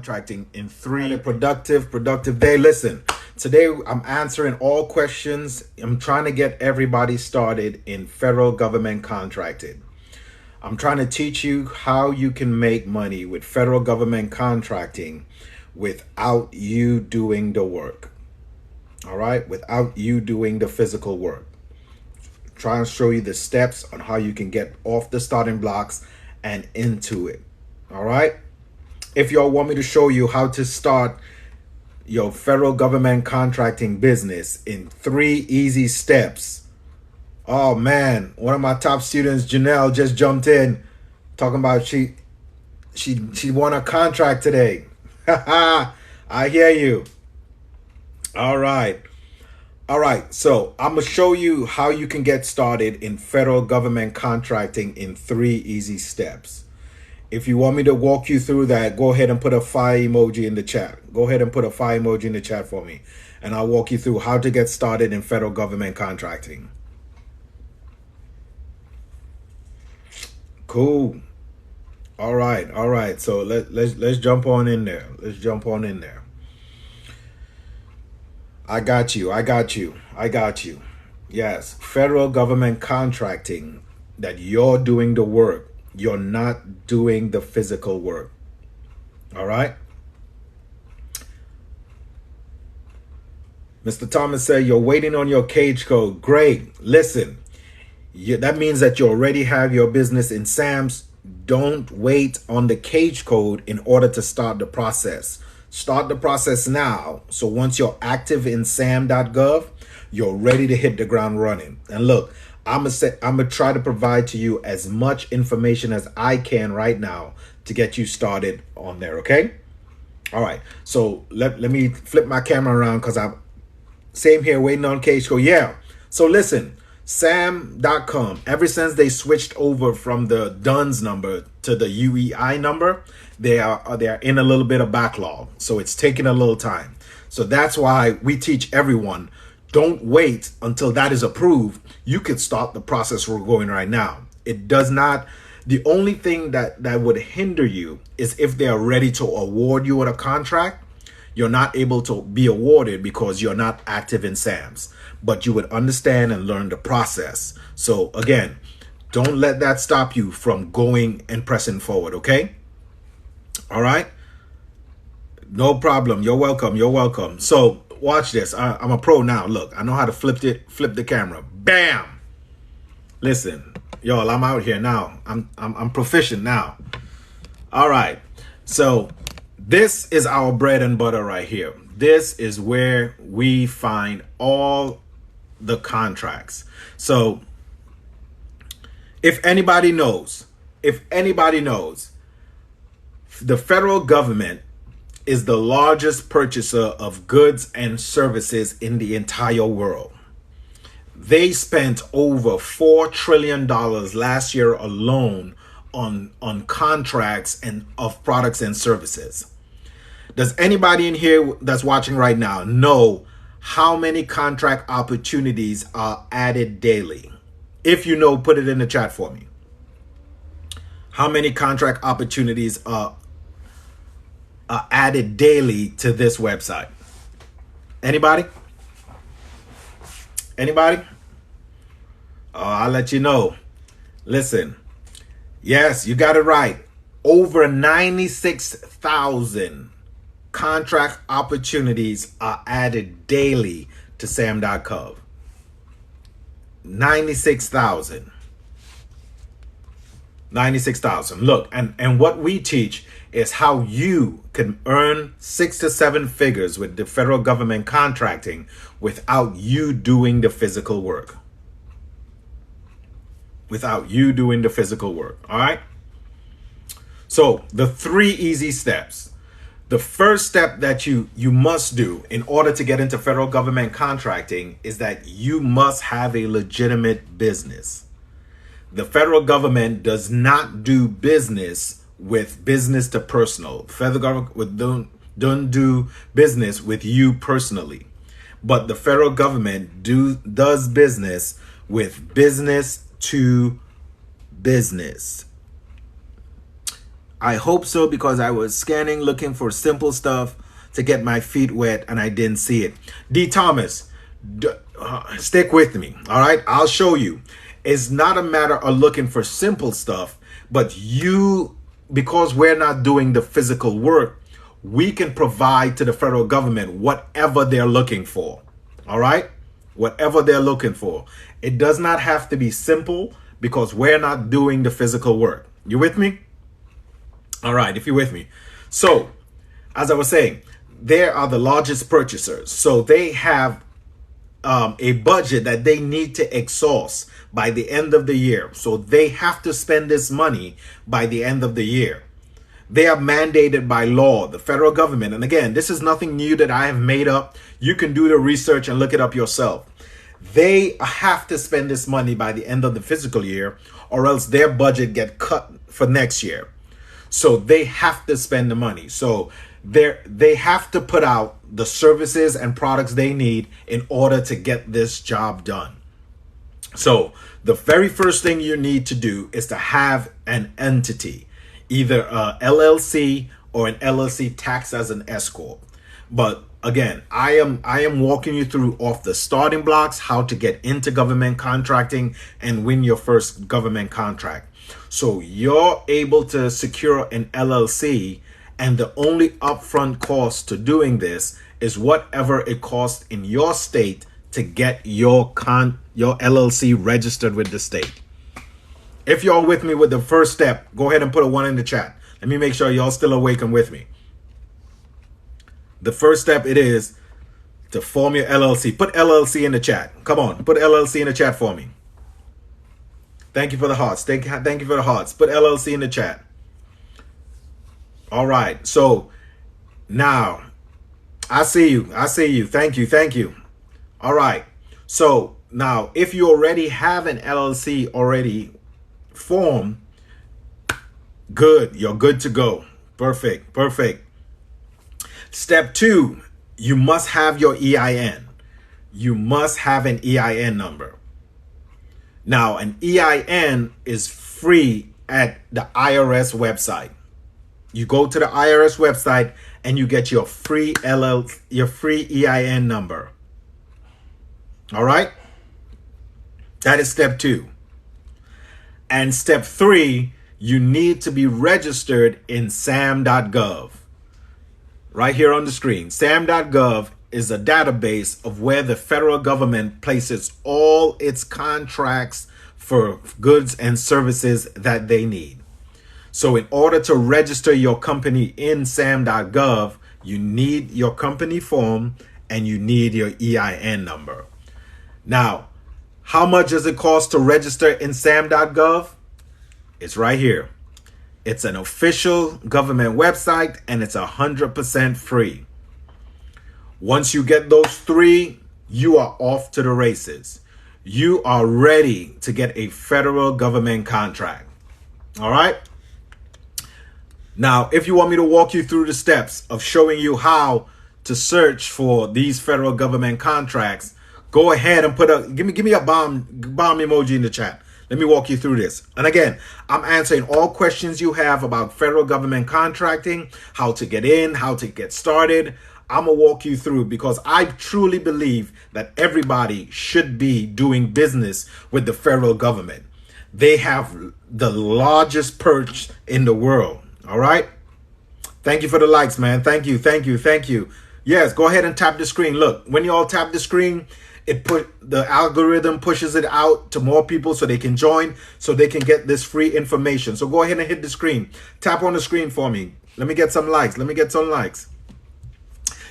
contracting in 3 productive day. Listen, today I'm answering all questions. I'm trying to get everybody started in federal government contracting. I'm trying to teach you how you can make money with federal government contracting without you doing the work. All right, without you doing the physical work. Try and show you the steps on how you can get off the starting blocks and into it. All right. If y'all want me to show you how to start your federal government contracting business in 3 easy steps. Oh man, one of my top students, Janelle, just jumped in talking about she won a contract today. I hear you. All right. So I'm going to show you how you can get started in federal government contracting in 3 easy steps. If you want me to walk you through that, go ahead and put a fire emoji in the chat. Go ahead and put a fire emoji in the chat for me, and I'll walk you through how to get started in federal government contracting. Cool. All right. So let's jump on in there. I got you. Yes, federal government contracting, that you're doing the work. You're not doing the physical work. All right. Mr. Thomas said you're waiting on your cage code. Great. Listen, that means that you already have your business in SAMS. Don't wait on the cage code in order to start the process. Start the process now. So once you're active in Sam.gov, you're ready to hit the ground running. And look, I'm gonna try to provide to you as much information as I can right now to get you started on there. Okay. All right. So let me flip my camera around, because I'm same here waiting on cage code. Yeah. So listen, Sam.com, ever since they switched over from the DUNS number to the UEI number, they are in a little bit of backlog. So it's taking a little time. So that's why we teach everyone, don't wait until that is approved. You could start the process we're going right now. It does not. The only thing that would hinder you is if they are ready to award you with a contract. You're not able to be awarded because you're not active in SAMS, but you would understand and learn the process. So again, don't let that stop you from going and pressing forward. Okay. All right. No problem. You're welcome. So watch this. I'm a pro now. Look, I know how to flip the camera. Bam. Listen, y'all, I'm out here now. I'm proficient now. All right. So this is our bread and butter right here. This is where we find all the contracts. So if anybody knows, the federal government is the largest purchaser of goods and services in the entire world. They spent over $4 trillion last year alone on contracts and of products and services. Does anybody in here that's watching right now know how many contract opportunities are added daily? If you know, put it in the chat for me. How many contract opportunities are added daily to this website? Anybody? I'll let you know. Listen, yes, you got it right. Over 96,000 contract opportunities are added daily to Sam.gov. 96,000. Look, and what we teach is how you can earn 6 to 7 figures with the federal government contracting without you doing the physical work. All right. So the 3 easy steps. The first step that you must do in order to get into federal government contracting is that you must have a legitimate business. The federal government does not do business with business to personal. Federal government don't do business with you personally, but the federal government does business with business to business. I hope so, because I was scanning looking for simple stuff to get my feet wet and I didn't see it. D. Thomas, stick with me. All right, I'll show you. It's not a matter of looking for simple stuff, but because we're not doing the physical work, we can provide to the federal government whatever they're looking for. All right, whatever they're looking for. It does not have to be simple because we're not doing the physical work. You with me? All right, if you're with me. So, as I was saying, they are the largest purchasers. So they have a budget that they need to exhaust by the end of the year. So they have to spend this money by the end of the year. They are mandated by law, the federal government. And again, this is nothing new that I have made up. You can do the research and look it up yourself. They have to spend this money by the end of the fiscal year, or else their budget get cut for next year. So they have to spend the money. So they have to put out the services and products they need in order to get this job done. So the very first thing you need to do is to have an entity, either a LLC or an LLC taxed as an S corp. But again, I am walking you through off the starting blocks, how to get into government contracting and win your first government contract. So you're able to secure an LLC, and the only upfront cost to doing this is whatever it costs in your state to get your LLC registered with the state. If y'all with me with the first step, go ahead and put a 1 in the chat. Let me make sure y'all still awake and with me. The first step, it is to form your LLC. Put LLC in the chat. Come on, put LLC in the chat for me. Thank you for the hearts. Thank you for the hearts. Put LLC in the chat. All right. So now I see you. I see you. Thank you. Thank you. All right. So now if you already have an LLC already formed, good. You're good to go. Perfect. Perfect. Step 2, you must have your EIN. You must have an EIN number. Now, an EIN is free at the IRS website. You go to the IRS website and you get your free EIN number. All right? That is step 2. And step 3, you need to be registered in Sam.gov. Right here on the screen. Sam.gov is a database of where the federal government places all its contracts for goods and services that they need. So in order to register your company in Sam.gov, you need your company form and you need your EIN number. Now, how much does it cost to register in Sam.gov? It's right here. It's an official government website and it's 100% free. Once you get those 3, you are off to the races. You are ready to get a federal government contract. All right. Now, if you want me to walk you through the steps of showing you how to search for these federal government contracts, go ahead and give me a bomb emoji in the chat. Let me walk you through this. And again, I'm answering all questions you have about federal government contracting, how to get in, how to get started. I'm going to walk you through because I truly believe that everybody should be doing business with the federal government. They have the largest purse in the world. All right. Thank you for the likes, man. Thank you. Thank you. Thank you. Yes, go ahead and tap the screen. Look, when you all tap the screen, the algorithm pushes it out to more people so they can join, so they can get this free information. So go ahead and hit the screen. Tap on the screen for me. Let me get some likes. Let me get some likes.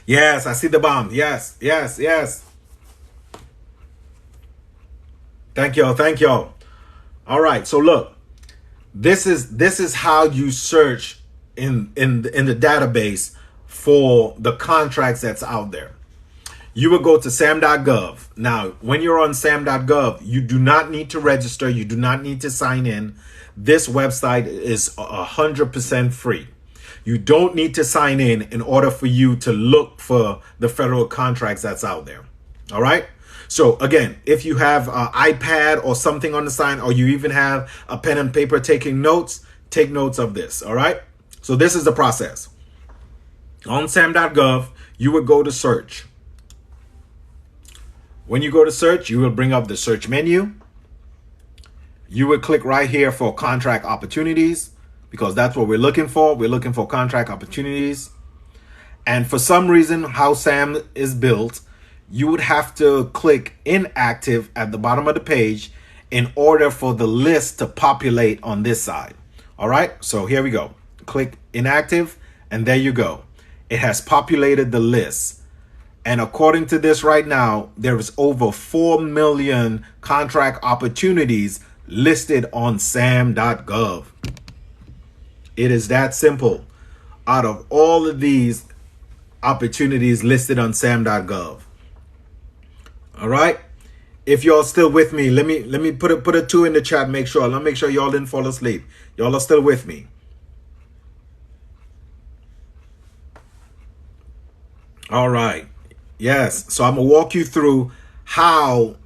Yes, I see the bomb. Yes, yes, yes. Thank y'all. Thank y'all. All right. So look, this is how you search in the database for the contracts that's out there. You will go to Sam.gov. Now, when you're on Sam.gov, you do not need to register. You do not need to sign in. This website is 100% free. You don't need to sign in order for you to look for the federal contracts that's out there. All right. So again, if you have an iPad or something on the side, or you even have a pen and paper taking notes, take notes of this. All right. So this is the process. On Sam.gov, you would go to search. When you go to search, you will bring up the search menu. You would click right here for contract opportunities, because that's what we're looking for. We're looking for contract opportunities. And for some reason, how Sam is built, you would have to click inactive at the bottom of the page in order for the list to populate on this side. All right, so here we go. Click inactive, and there you go. It has populated the list. And according to this right now, there is over 4 million contract opportunities listed on Sam.gov. It is that simple. Out of all of these opportunities listed on Sam.gov. All right. If y'all still with me, let me put a 2 in the chat. Let me make sure y'all didn't fall asleep. Y'all are still with me. All right. Yes. So I'm gonna walk you through how.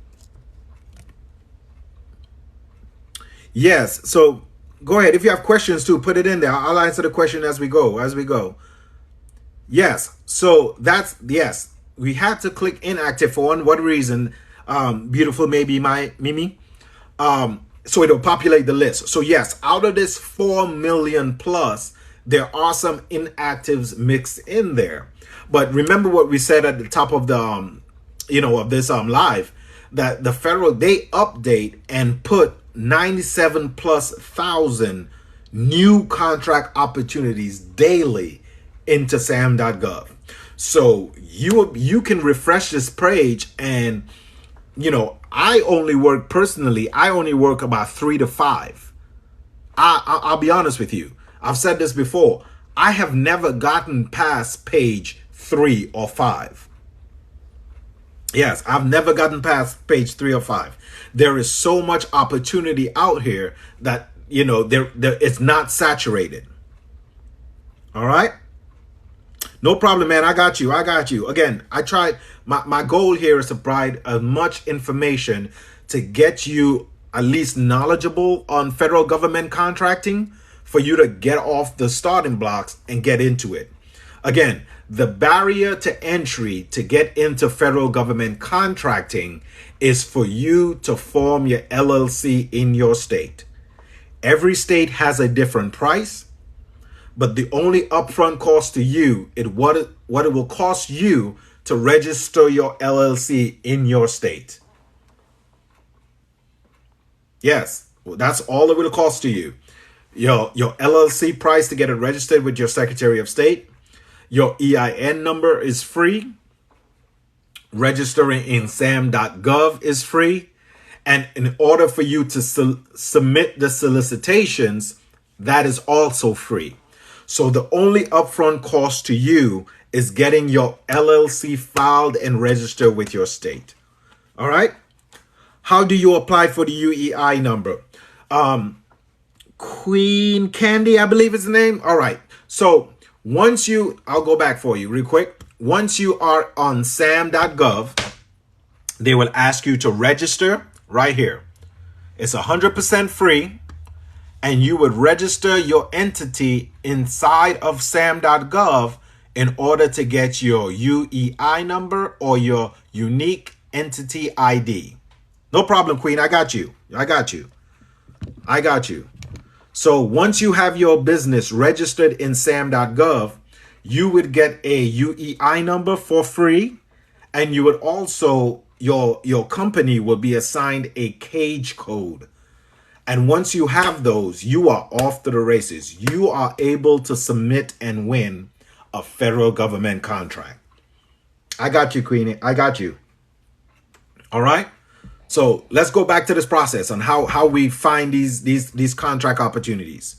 Yes. So go ahead. If you have questions too, put it in there. I'll answer the question as we go. Yes. So that's, yes. We had to click inactive for what reason? Beautiful, maybe Mimi. So it'll populate the list. So yes, out of this 4 million plus, there are some inactives mixed in there. But remember what we said at the top of the, of this live, that the federal, they update and put 97 plus thousand new contract opportunities daily into Sam.gov. So you can refresh this page, and I only work about 3 to 5. I'll be honest with you. I've said this before. I have never gotten past page 3 or 5. Yes, I've never gotten past page 3 or 5. There is so much opportunity out here that it's not saturated. All right. No problem, man. I got you. Again, I tried. My goal here is to provide as much information to get you at least knowledgeable on federal government contracting for you to get off the starting blocks and get into it. Again, the barrier to entry to get into federal government contracting is for you to form your LLC in your state. Every state has a different price. But the only upfront cost to you is what it will cost you to register your LLC in your state. Yes, that's all it will cost to you. Your LLC price to get it registered with your Secretary of State. Your EIN number is free. Registering in Sam.gov is free. And in order for you to submit the solicitations, that is also free. So the only upfront cost to you is getting your LLC filed and registered with your state. All right. How do you apply for the UEI number? Queen Candy, I believe is the name. All right. So I'll go back for you real quick. Once you are on Sam.gov, they will ask you to register right here. It's 100% free. And you would register your entity inside of Sam.gov in order to get your UEI number or your unique entity ID. No problem, Queen. I got you. So once you have your business registered in Sam.gov, you would get a UEI number for free. And you would also, your company will be assigned a cage code. And once you have those, you are off to the races. You are able to submit and win a federal government contract. I got you, Queenie. I got you. All right. So let's go back to this process on how we find these contract opportunities.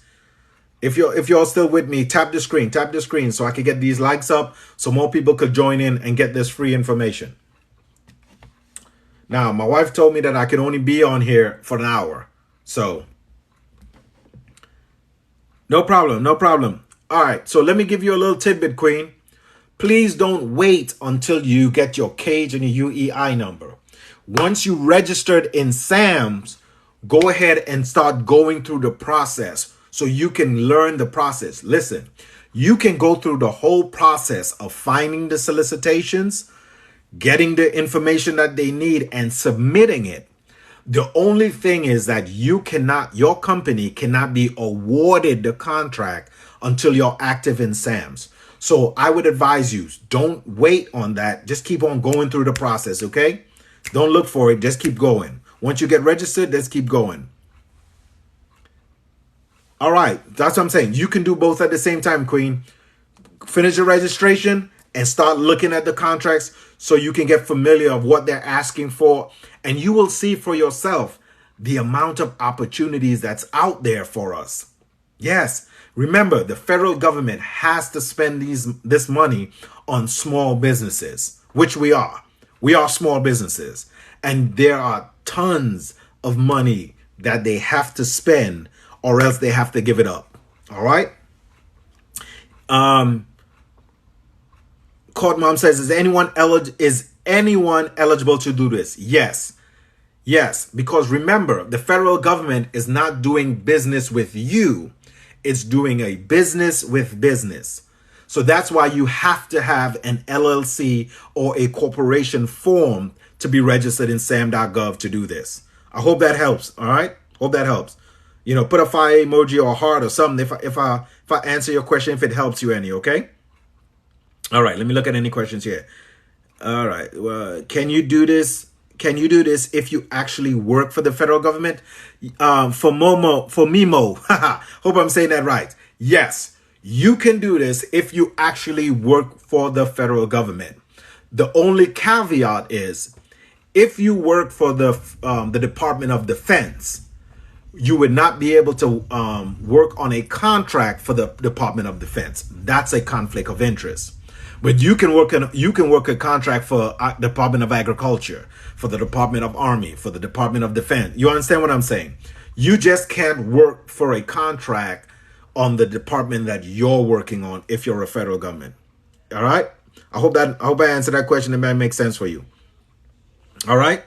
If you're still with me, tap the screen so I can get these likes up so more people could join in and get this free information. Now, my wife told me that I can only be on here for an hour. So, no problem. All right, so let me give you a little tidbit, Queen. Please don't wait until you get your cage and your UEI number. Once you registered in SAMS, go ahead and start going through the process so you can learn the process. Listen, you can go through the whole process of finding the solicitations, getting the information that they need, and submitting it. The only thing is that your company cannot be awarded the contract until you're active in SAMS. So I would advise you, don't wait on that. Just keep on going through the process, okay? Don't look for it. Just keep going. Once you get registered, just keep going. All right. That's what I'm saying. You can do both at the same time, Queen. Finish your registration and start looking at the contracts so you can get familiar of what they're asking for. And you will see for yourself the amount of opportunities that's out there for us. Yes. Remember, the federal government has to spend this money on small businesses, which we are. We are small businesses. And there are tons of money that they have to spend or else they have to give it up. All right. Court Mom says, is anyone eligible to do this? Yes. Yes. Because remember, the federal government is not doing business with you. It's doing a business with business. So that's why you have to have an LLC or a corporation form to be registered in Sam.gov to do this. I hope that helps. All right. Hope that helps. Put a fire emoji or a heart or something if I answer your question, if it helps you any. Okay. All right. Let me look at any questions here. All right. Can you do this? Can you do this if you actually work for the federal government? For Mimo, hope I'm saying that right. Yes, you can do this if you actually work for the federal government. The only caveat is if you work for the Department of Defense, you would not be able to work on a contract for the Department of Defense. That's a conflict of interest. But you can work a contract for Department of Agriculture, for the Department of Army, for the Department of Defense. You understand what I'm saying? You just can't work for a contract on the department that you're working on if you're a federal government. All right? I hope I answered that question and that makes sense for you. All right?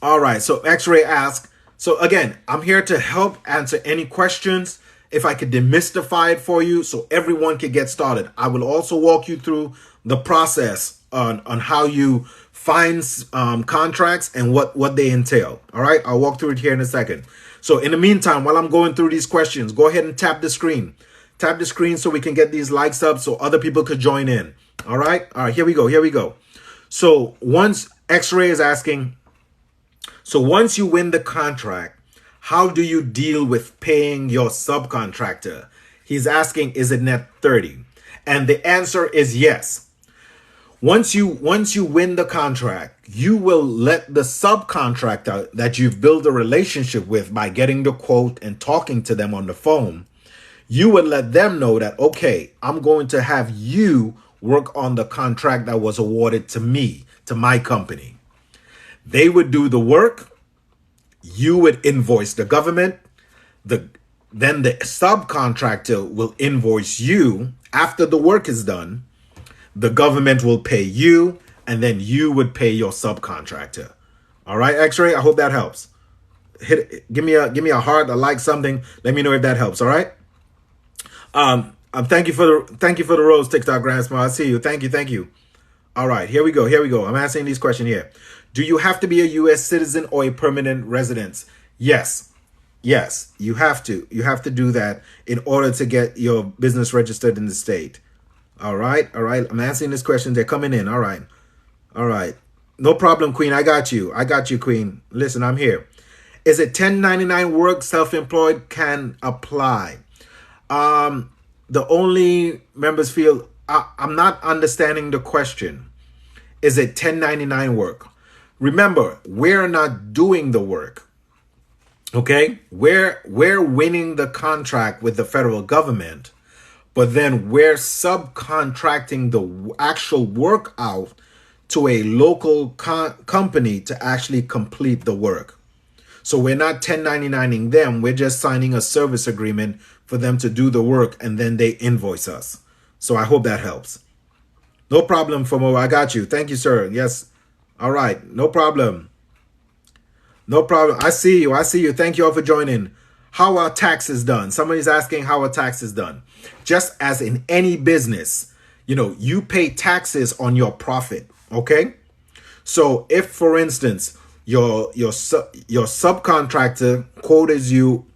All right. So X-Ray asks, so again, I'm here to help answer any questions. If I could demystify it for you so everyone could get started. I will also walk you through the process on how you find contracts and what they entail. All right, I'll walk through it here in a second. So in the meantime, while I'm going through these questions, go ahead and tap the screen. Tap the screen so we can get these likes up so other people could join in. All right, here we go. So once X-Ray is asking, so once you win the contract, how do you deal with paying your subcontractor? He's asking, is it net 30? And the answer is yes. Once you win the contract, you will let the subcontractor that you've built a relationship with by getting the quote and talking to them on the phone, you would let them know that, okay, I'm going to have you work on the contract that was awarded to me, to my company. They would do the work. You would invoice the government. Then the subcontractor will invoice you. After the work is done, the government will pay you, and then you would pay your subcontractor. All right, X-Ray, I hope that helps. Give me a heart, a like, something. Let me know if that helps. All right. Thank you for the rose, TikTok Grandma. I see you. Thank you. All right, here we go. I'm asking these questions here. Do you have to be a U.S. citizen or a permanent resident? Yes, you have to. You have to do that in order to get your business registered in the state. All right. I'm answering this question. They're coming in. All right. No problem, Queen. I got you, Queen. Listen, I'm here. Is it 1099 work? Self-employed can apply. The only members feel I'm not understanding the question. Is it 1099 work? Remember, we're not doing the work. Okay? We're winning the contract with the federal government, but then we're subcontracting the actual work out to a local company to actually complete the work. So we're not 1099ing them. We're just signing a service agreement for them to do the work, and then they invoice us. So I hope that helps. No problem, Fomo. I got you. Thank you, sir. Yes. All right. No problem. I see you. Thank you all for joining. How are taxes done? Somebody's asking how are taxes done. Just as in any business, you pay taxes on your profit. Okay. So if, for instance, your subcontractor quoted you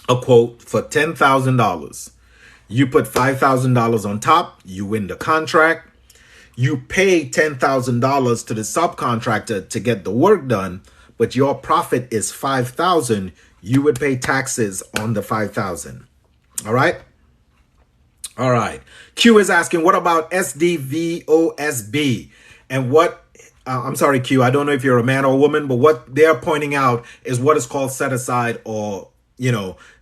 a quote for $10,000, you put $5,000 on top, you win the contract. You pay $10,000 to the subcontractor to get the work done, but your profit is $5,000. You would pay taxes on the $5,000. All right. All right. Q is asking, what about SDVOSB? And I'm sorry, Q, I don't know if you're a man or a woman, but what they're pointing out is what is called set aside, or,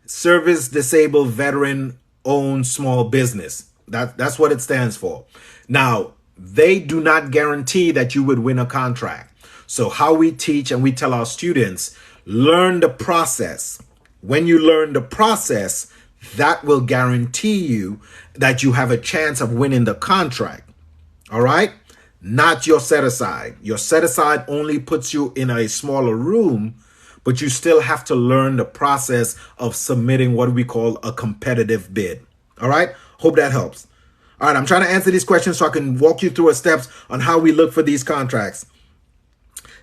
service disabled veteran owned small business. That's what it stands for. Now, they do not guarantee that you would win a contract. So how we teach and we tell our students, learn the process. When you learn the process, that will guarantee you that you have a chance of winning the contract. All right? Not your set aside. Your set aside only puts you in a smaller room, but you still have to learn the process of submitting what we call a competitive bid. All right? Hope that helps. All right, I'm trying to answer these questions so I can walk you through steps on how we look for these contracts.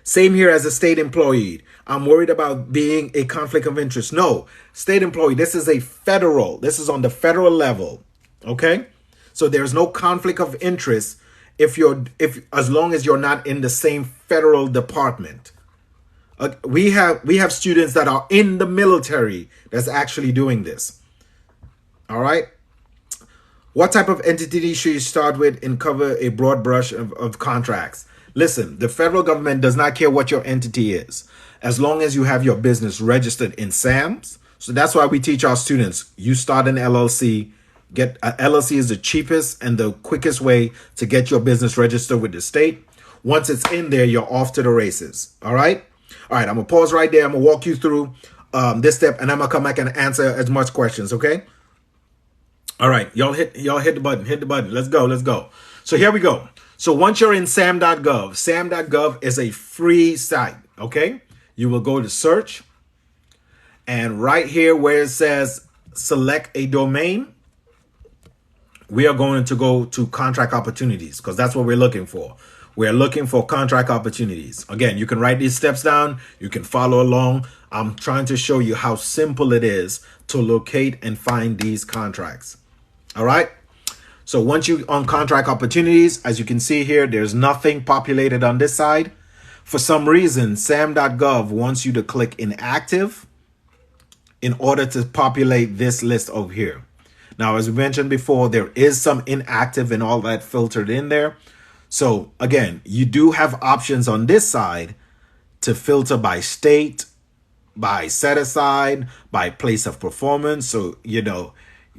Same here as a state employee. I'm worried about being a conflict of interest. No, state employee, this is on the federal level. Okay? So there's no conflict of interest as long as you're not in the same federal department. We have students that are in the military that's actually doing this. All right? What type of entity should you start with and cover a broad brush of contracts? Listen, the federal government does not care what your entity is, as long as you have your business registered in SAMS. So that's why we teach our students, you start an LLC. LLC is the cheapest and the quickest way to get your business registered with the state. Once it's in there, you're off to the races. All right? All right, I'm going to pause right there. I'm going to walk you through this step, and I'm going to come back and answer as much questions, okay? All right, y'all hit the button. Let's go. So here we go. So once you're in Sam.gov, Sam.gov is a free site, okay? You will go to search, and right here where it says select a domain, we are going to go to contract opportunities because that's what we're looking for. We're looking for contract opportunities. Again, you can write these steps down. You can follow along. I'm trying to show you how simple it is to locate and find these contracts. All right. So once you on contract opportunities, as you can see here, there's nothing populated on this side. For some reason, Sam.gov wants you to click inactive in order to populate this list over here. Now, as we mentioned before, there is some inactive and all that filtered in there. So again, you do have options on this side to filter by state, by set aside, by place of performance. So,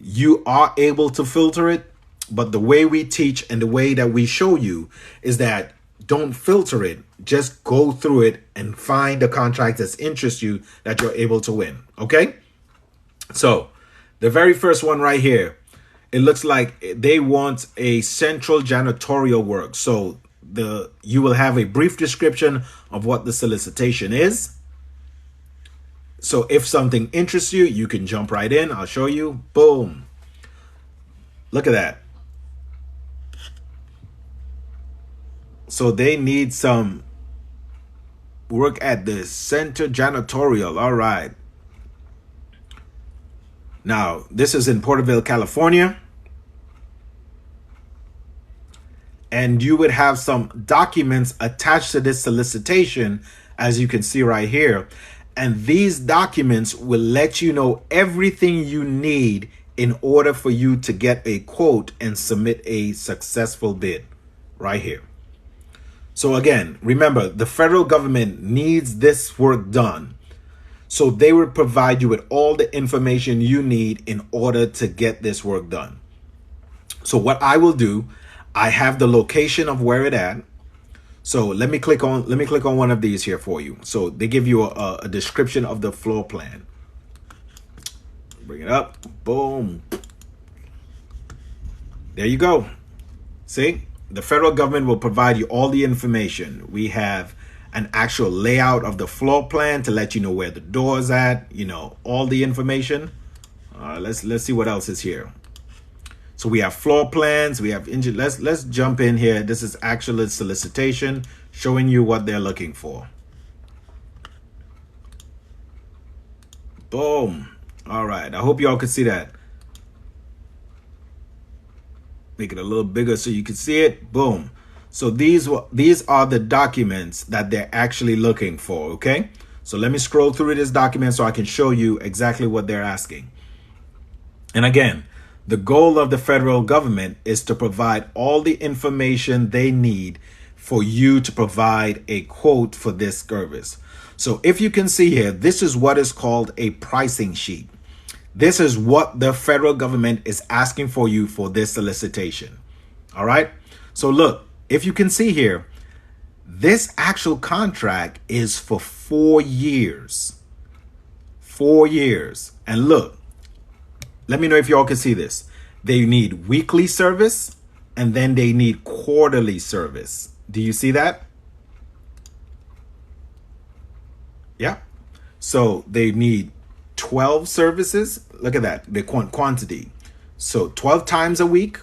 you are able to filter it, but the way we teach and the way that we show you is that don't filter it. Just go through it and find the contract that interests you that you're able to win. Okay? So the very first one right here, it looks like they want a central janitorial work. So you will have a brief description of what the solicitation is. So if something interests you, you can jump right in. I'll show you. Boom. Look at that. So they need some work at the center janitorial. All right. Now, this is in Porterville, California. And you would have some documents attached to this solicitation, as you can see right here. And these documents will let you know everything you need in order for you to get a quote and submit a successful bid right here. So again, remember, the federal government needs this work done. So they will provide you with all the information you need in order to get this work done. So what I will do, I have the location of where it at. So let me click on one of these here for you. So they give you a description of the floor plan. Bring it up. Boom. There you go. See, the federal government will provide you all the information. We have an actual layout of the floor plan to let you know where the door's at, you know, all the information. Let's see what else is here. So we have floor plans, we have engine. Let's jump in here. This is actual solicitation showing you what they're looking for. Boom. All right. I hope y'all can see that. Make it a little bigger so you can see it. Boom. So these are the documents that they're actually looking for. Okay. So let me scroll through this document so I can show you exactly what they're asking. And again, the goal of the federal government is to provide all the information they need for you to provide a quote for this service. So if you can see here, this is what is called a pricing sheet. This is what the federal government is asking for you for this solicitation. All right. So look, if you can see here, this actual contract is for 4 years. 4 years. And look, let me know if y'all can see this. They need weekly service and then they need quarterly service. Do you see that? Yeah. So they need 12 services. Look at that, the quantity. So 12 times a week.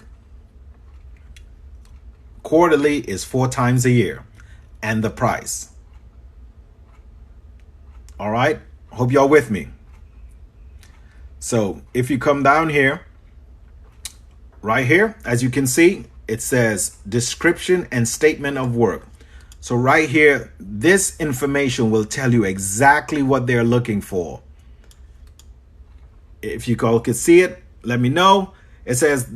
Quarterly is 4 times a year. And the price. All right. Hope y'all with me. So if you come down here, right here, as you can see, it says description and statement of work. So right here, this information will tell you exactly what they're looking for. If you all could see it, let me know. It says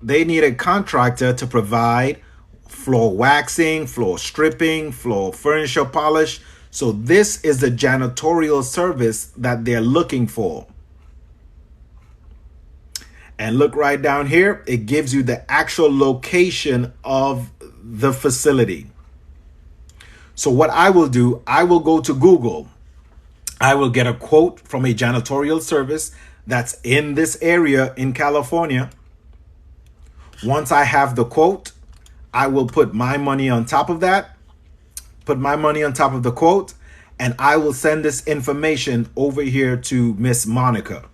they need a contractor to provide floor waxing, floor stripping, floor furniture polish. So this is the janitorial service that they're looking for. And look right down here, it gives you the actual location of the facility. So what I will do, I will go to Google. I will get a quote from a janitorial service that's in this area in California. Once I have the quote, I will put my money on top of that, put my money on top of the quote, and I will send this information over here to Miss Monica.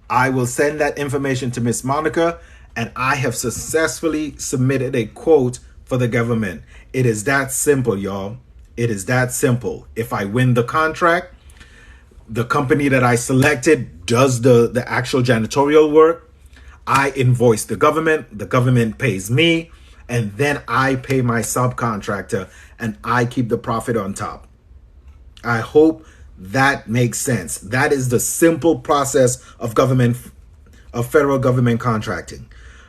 I will send that information to Miss Monica, and I have successfully submitted a quote for the government. It is that simple, y'all. It is that simple. If I win the contract, the company that I selected does the actual janitorial work. I invoice the government pays me, and then I pay my subcontractor, and I keep the profit on top. I hope that makes sense. That is the simple process of federal government contracting.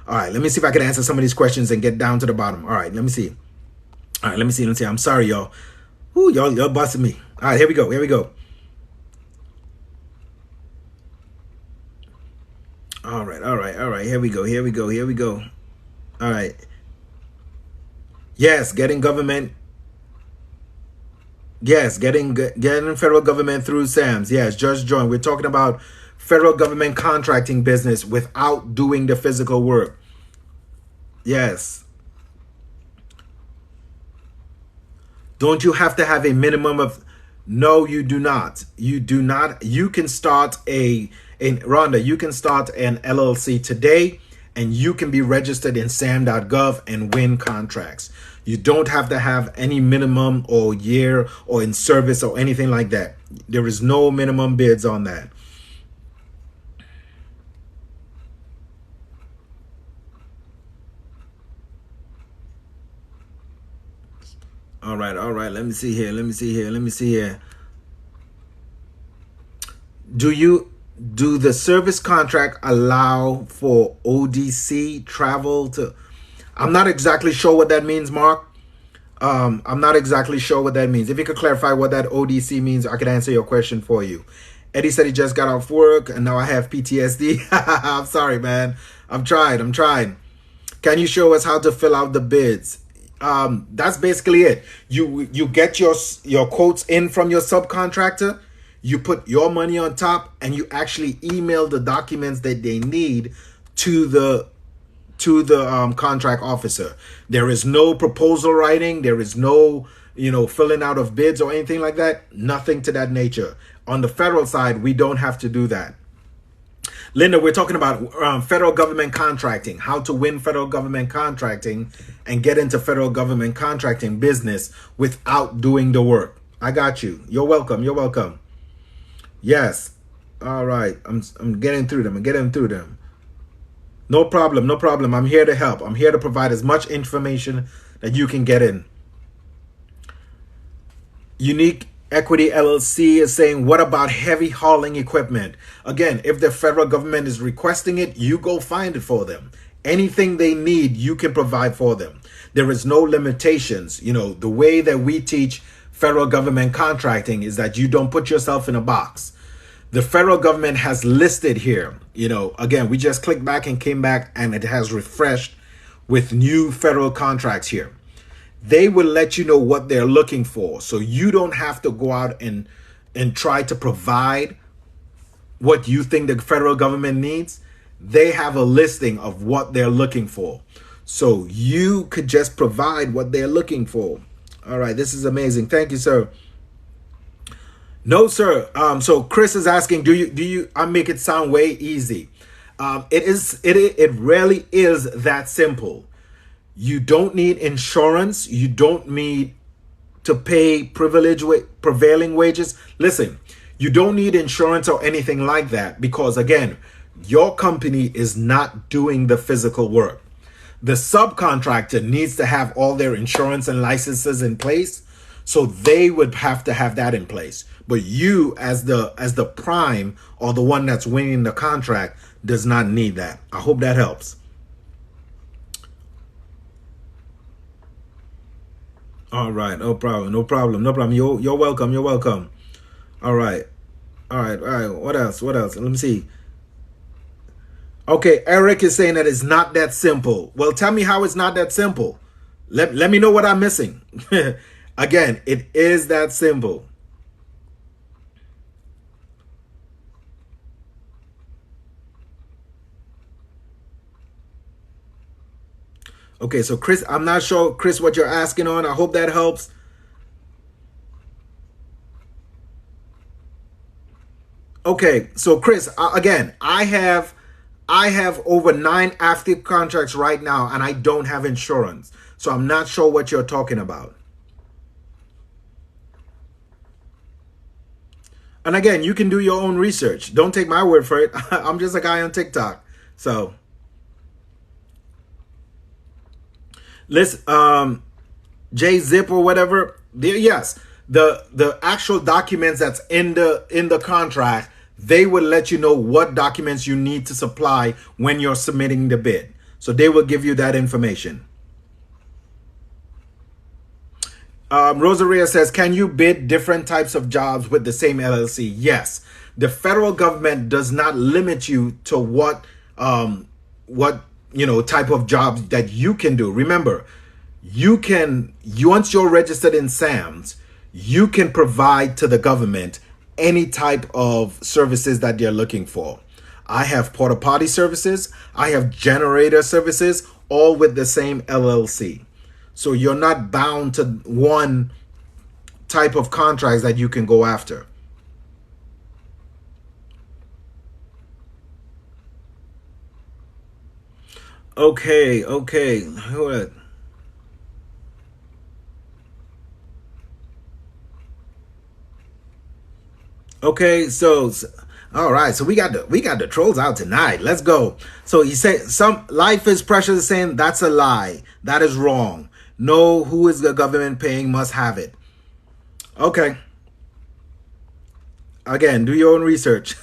All right, let me see if I can answer some of these questions and get down to the bottom. All right, let me see. All right, let me see. I'm sorry, y'all. Ooh, y'all busting me. All right, here we go. All right. Here we go. All right. Yes, getting federal government through SAMs. Yes, just join. We're talking about federal government contracting business without doing the physical work. Yes. Don't you have to have a minimum of? No, you do not. You do not. You can start Rhonda, you can start an LLC today and you can be registered in Sam.gov and win contracts. You don't have to have any minimum or year or in service or anything like that. There is no minimum bids on that. All right. Let me see here. Do the service contract allow for ODC travel to? I'm not exactly sure what that means, Mark. I'm not exactly sure what that means. If you could clarify what that ODC means, I could answer your question for you. Eddie said he just got off work and now I have PTSD. I'm sorry, man. I'm trying. Can you show us how to fill out the bids? That's basically it. You get your quotes in from your subcontractor. You put your money on top and you actually email the documents that they need to the contract officer. There is no proposal writing. There is no filling out of bids or anything like that. Nothing to that nature. On the federal side, we don't have to do that. Linda, we're talking about federal government contracting, how to win federal government contracting and get into federal government contracting business without doing the work. I got you. You're welcome. You're welcome. Yes. All right. I'm getting through them. I'm getting through them. No problem. No problem. I'm here to help. I'm here to provide as much information that you can get in. Unique Equity LLC is saying, what about heavy hauling equipment? Again, if the federal government is requesting it, you go find it for them. Anything they need, you can provide for them. There is no limitations. The way that we teach federal government contracting is that you don't put yourself in a box. The federal government has listed here, again, we just clicked back and came back and it has refreshed with new federal contracts here. They will let you know what they're looking for. So you don't have to go out and try to provide what you think the federal government needs. They have a listing of what they're looking for. So you could just provide what they're looking for. All right, this is amazing. Thank you, sir. No, sir. So Chris is asking, do you I make it sound way easy? It really is that simple. You don't need insurance. You don't need to pay prevailing wages. Listen, you don't need insurance or anything like that because, again, your company is not doing the physical work. The subcontractor needs to have all their insurance and licenses in place, so they would have to have that in place. But you, as the prime or the one that's winning the contract, does not need that. I hope that helps. All right, no problem. You're welcome. You're welcome. All right. What else? Let me see. Okay, Eric is saying that it's not that simple. Well, tell me how it's not that simple. Let me know what I'm missing. Again, it is that simple. Okay, so Chris, I'm not sure, Chris, what you're asking on. I hope that helps. Okay, so Chris, again, I have over 9 active contracts right now, and I don't have insurance. So I'm not sure what you're talking about. And again, you can do your own research. Don't take my word for it. I'm just a guy on TikTok. So let's J-Zip or whatever. Yes, the actual documents that's in the contract, they will let you know what documents you need to supply when you're submitting the bid. So they will give you that information. Rosaria says, can you bid different types of jobs with the same LLC? Yes. The federal government does not limit you to what type of jobs that you can do. Remember, once you're registered in SAMS, you can provide to the government any type of services that they're looking for. I have porta potty services. I have generator services, all with the same LLC. So you're not bound to one type of contracts that you can go after. Okay. Okay, so all right, so we got the trolls out tonight. Let's go. So you say some life is precious is saying that's a lie. That is wrong. No, who is the government paying must have it. Okay. Again, do your own research.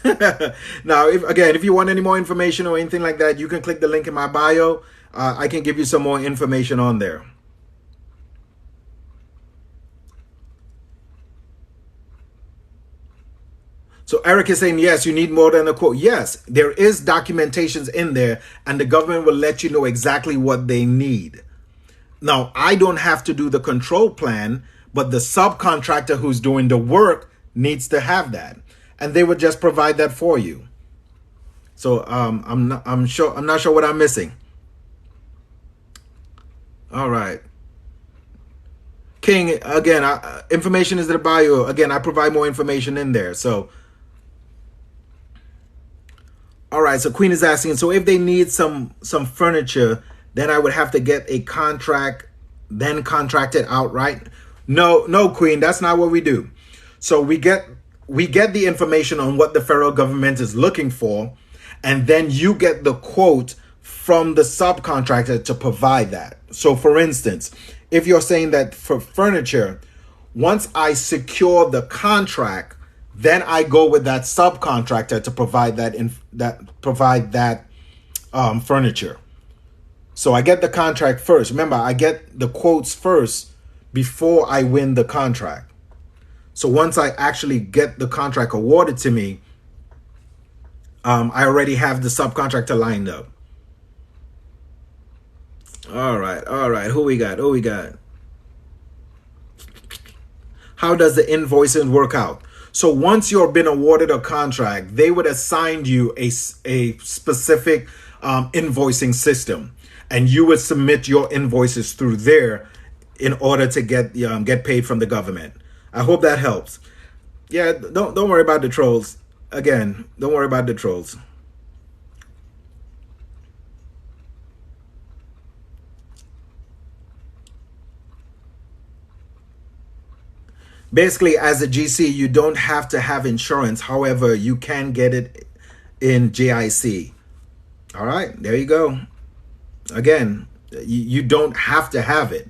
Now, if you want any more information or anything like that, you can click the link in my bio. I can give you some more information on there. So Eric is saying, yes, you need more than a quote. Yes, there is documentations in there, and the government will let you know exactly what they need. Now, I don't have to do the control plan, but the subcontractor who's doing the work needs to have that, and they would just provide that for you. So I'm not sure what I'm missing. All right. King, again, information is in the bio. Again, I provide more information in there. So, all right. So Queen is asking, so if they need some furniture, then I would have to get a contract, then contract it outright. No, no, Queen, that's not what we do. So we get the information on what the federal government is looking for, and then you get the quote from the subcontractor to provide that. So for instance, if you're saying that for furniture, once I secure the contract, then I go with that subcontractor to provide that furniture. So I get the contract first. Remember, I get the quotes first before I win the contract. So once I actually get the contract awarded to me, I already have the subcontractor lined up. All right. Who we got? How does the invoicing work out? So once you've been awarded a contract, they would assign you a specific invoicing system, and you would submit your invoices through there in order to get paid from the government. I hope that helps. Yeah, don't worry about the trolls. Again, don't worry about the trolls. Basically, as a GC, you don't have to have insurance. However, you can get it in JIC. All right, there you go. Again, you don't have to have it.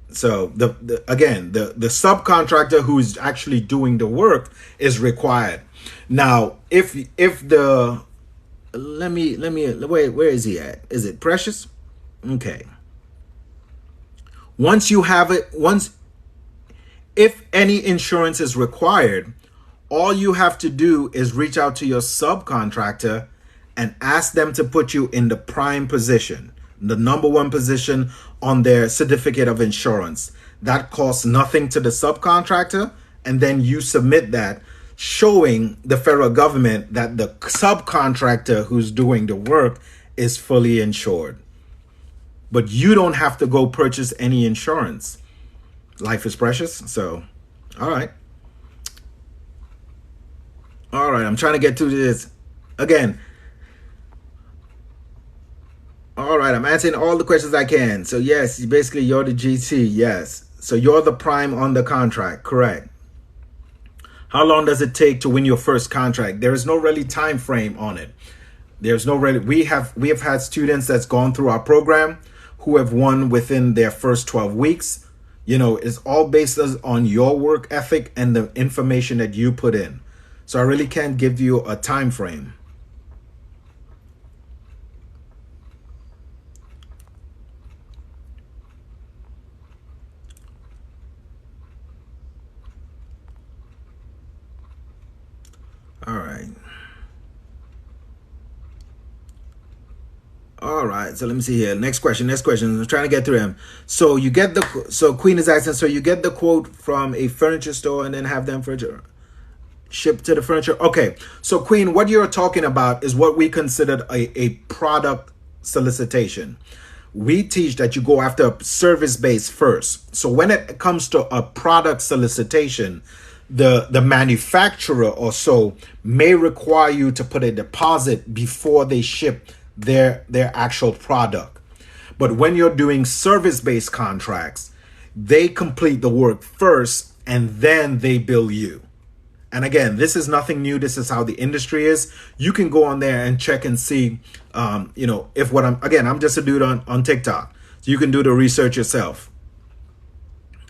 So the subcontractor who's actually doing the work is required. Now, if the let me where is he at? Is it Precious? Okay. Once you have it, if any insurance is required, all you have to do is reach out to your subcontractor and ask them to put you in the prime position, the number one position on their certificate of insurance. That costs nothing to the subcontractor, and then you submit that, showing the federal government that the subcontractor who's doing the work is fully insured. But you don't have to go purchase any insurance. Life is precious. So, all right. I'm trying to get to this again. All right, I'm answering all the questions I can. So yes, basically you're the GC. Yes. So you're the prime on the contract. Correct. How long does it take to win your first contract? There is no really time frame on it. There's no really. We have had students that's gone through our program who have won within their first 12 weeks. It's all based on your work ethic and the information that you put in. So I really can't give you a time frame. All right. So let me see here. Next question. I'm trying to get through them. So Queen is asking, so you get the quote from a furniture store and then have them shipped to the furniture. Okay. So Queen, what you're talking about is what we considered a product solicitation. We teach that you go after a service base first. So when it comes to a product solicitation, the manufacturer or so may require you to put a deposit before they ship their actual product. But when you're doing service-based contracts, they complete the work first and then they bill you. And again, this is nothing new. This is how the industry is. You can go on there and check and see, if I'm just a dude on TikTok. So you can do the research yourself.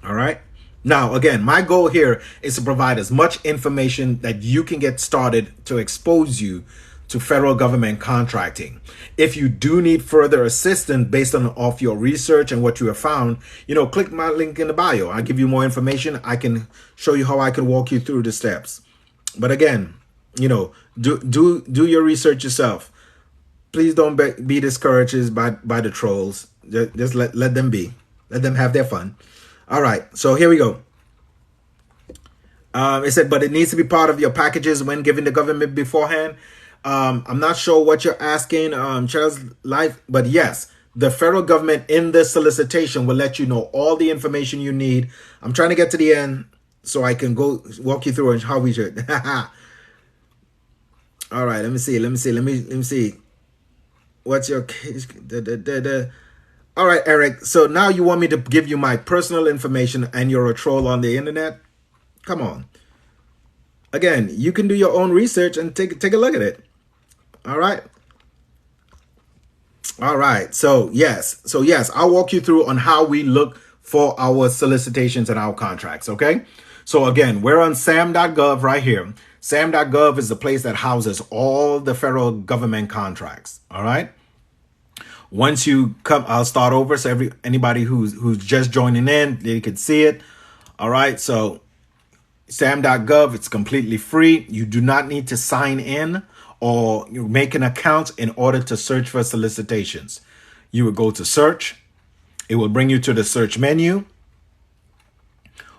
All right. Now, again, my goal here is to provide as much information that you can get started to expose you to federal government contracting. If you do need further assistance based on off your research and what you have found, click my link in the bio. I'll give you more information. I can show you how I can walk you through the steps. But again, do your research yourself. Please don't be discouraged by the trolls. Just let them be. Let them have their fun. All right, so here we go. It said, but it needs to be part of your packages when giving the government beforehand. I'm not sure what you're asking, Charles Life, but yes, the federal government in the solicitation will let you know all the information you need. I'm trying to get to the end so I can go walk you through and how we should. All right, let me see. What's your case? All right, Eric. So now you want me to give you my personal information and you're a troll on the internet? Come on. Again, you can do your own research and take a look at it. All right. All right. So yes, I'll walk you through on how we look for our solicitations and our contracts. Okay. So again, we're on Sam.gov right here. Sam.gov is the place that houses all the federal government contracts. All right. Once you come, I'll start over. So anybody who's just joining in, they can see it. All right. So Sam.gov, it's completely free. You do not need to sign in or you make an account in order to search for solicitations. You would go to search. It will bring you to the search menu.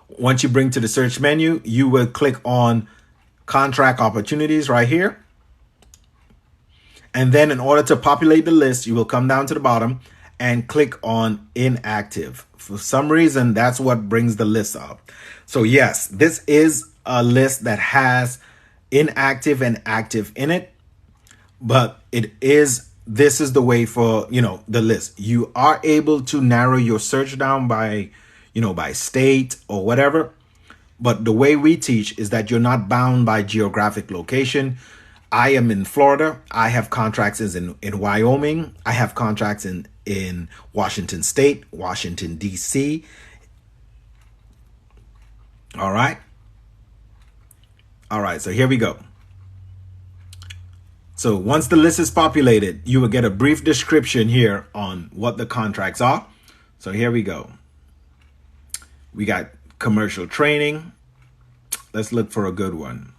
Once you bring to the search menu, you will click on contract opportunities right here. And then in order to populate the list, you will come down to the bottom and click on inactive. For some reason, that's what brings the list up. So yes, this is a list that has inactive and active in it, but this is the way for, the list. You are able to narrow your search down by, by state or whatever. But the way we teach is that you're not bound by geographic location. I am in Florida. I have contracts in Wyoming. I have contracts in Washington State, Washington, D.C. All right. All right. So here we go. So once the list is populated, you will get a brief description here on what the contracts are. So here we go. We got commercial training. Let's look for a good one.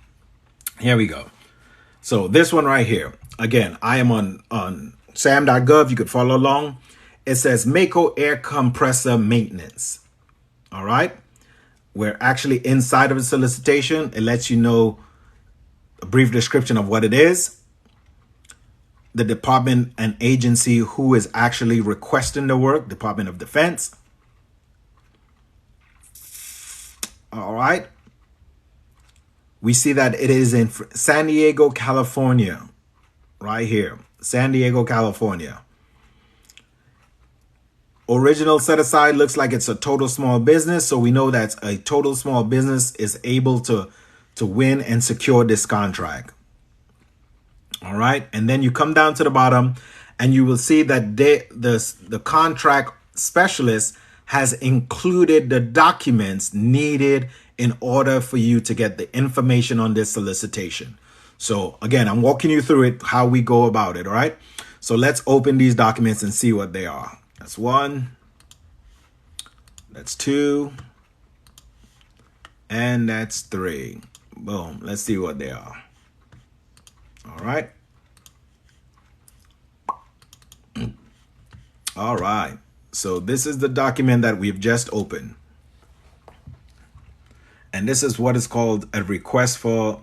Here we go. So this one right here, again, I am on Sam.gov. You could follow along. It says Mako air compressor maintenance. All right. We're actually inside of a solicitation. It lets you know a brief description of what it is, the department and agency who is actually requesting the work, Department of Defense. All right. We see that it is in San Diego, California, right here, San Diego, California. Original set aside looks like it's a total small business. So we know that a total small business is able to win and secure this contract. All right. And then you come down to the bottom and you will see that the contract specialist has included the documents needed in order for you to get the information on this solicitation. So again, I'm walking you through it, how we go about it. All right. So let's open these documents and see what they are. That's one. That's two. And that's three. Boom. Let's see what they are. All right. All right. So this is the document that we've just opened. And this is what is called a request for